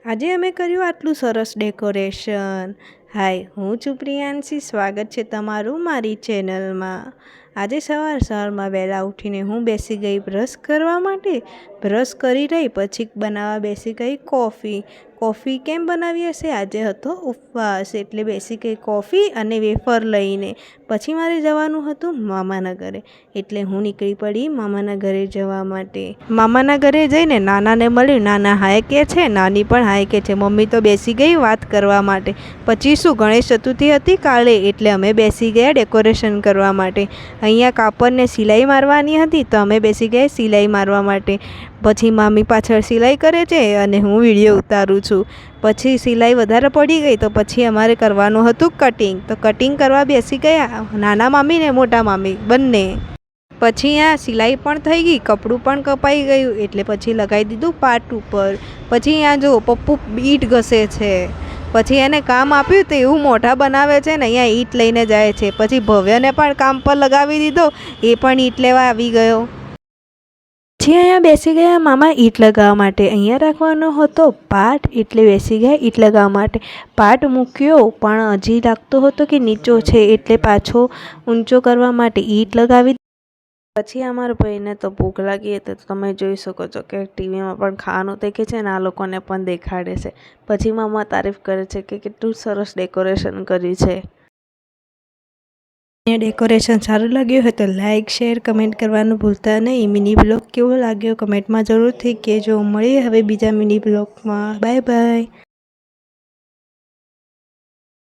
આજે અમે કર્યું આટલું સરસ ડેકોરેશન। હાય, હું છું પ્રિયાંશી, સ્વાગત છે તમારું મારી ચેનલમાં। આજે સવારમાં વહેલા ઉઠીને હું બેસી ગઈ બ્રશ કરવા માટે। બ્રશ કરી રહી પછી બનાવવા બેસી ગઈ કોફી। કોફી કેમ બનાવી હશે? આજે હતો ઉપવાસ એટલે બેસી ગઈ કોફી અને વેફર લઈને। પછી મારે જવાનું હતું મામાના ઘરે એટલે હું નીકળી પડી મામાના ઘરે જવા માટે। મામાના ઘરે જઈને નાનાને મળ્યું। નાના હાય કે છે, નાની પણ હાય કે છે। મમ્મી તો બેસી ગઈ વાત કરવા માટે। પછી શું, ગણેશ ચતુર્થી હતી કાલે એટલે અમે બેસી ગયા ડેકોરેશન કરવા માટે। અહીંયા કાપડને સિલાઈ મારવાની હતી તો અમે બેસી ગયા સિલાઈ મારવા માટે। પછી મામી પાછળ સિલાઈ કરે છે અને હું વિડીયો ઉતારું છું। પછી સિલાઈ વધારે પડી ગઈ તો પછી અમારે કરવાનું હતું કટિંગ, તો કટિંગ કરવા બેસી ગયા નાના મામી ને મોટા મામી બંને। પછી આ સિલાઈ પણ થઈ ગઈ, કપડું પણ કપાઈ ગયું એટલે પછી લગાવી દીધું પાટ ઉપર। પછી અહીંયા જો પપ્પુ ઈંટ ઘસે છે। પછી એને કામ આપ્યું તો એવું મોઢા બનાવે છે ને અહીંયા ઈંટ લઈને જાય છે। પછી ભવ્યને પણ કામ પર લગાવી દીધો, એ પણ ઈંટ લેવા આવી ગયો। પછી અહીંયા બેસી ગયા મામા ઈંટ લગાવવા માટે। અહીંયા રાખવાનો હતો પાટ એટલે બેસી ગયા ઈંટ લગાવવા માટે। પાટ મૂક્યો પણ હજી લાગતો હતો કે નીચો છે એટલે પાછો ઊંચો કરવા માટે ઈંટ લગાવી। પછી અમારા ભાઈને તો ભૂખ લાગી હતી તો તમે જોઈ શકો છો કે ટીવીમાં પણ ખાવાનું દેખે છે ને આ લોકોને પણ દેખાડે છે। પછી મામા તારીફ કરે છે કે કેટલું સરસ ડેકોરેશન કર્યું છે। ડેકોરેશન સારું લાગ્યું હોય તો લાઇક, શેર, કમેન્ટ કરવાનું ભૂલતા નહીં। મિની બ્લોગ કેવો લાગ્યો કમેન્ટમાં જરૂરથી કહેજો। મળીએ હવે બીજા મિની બ્લોગમાં। Bye bye.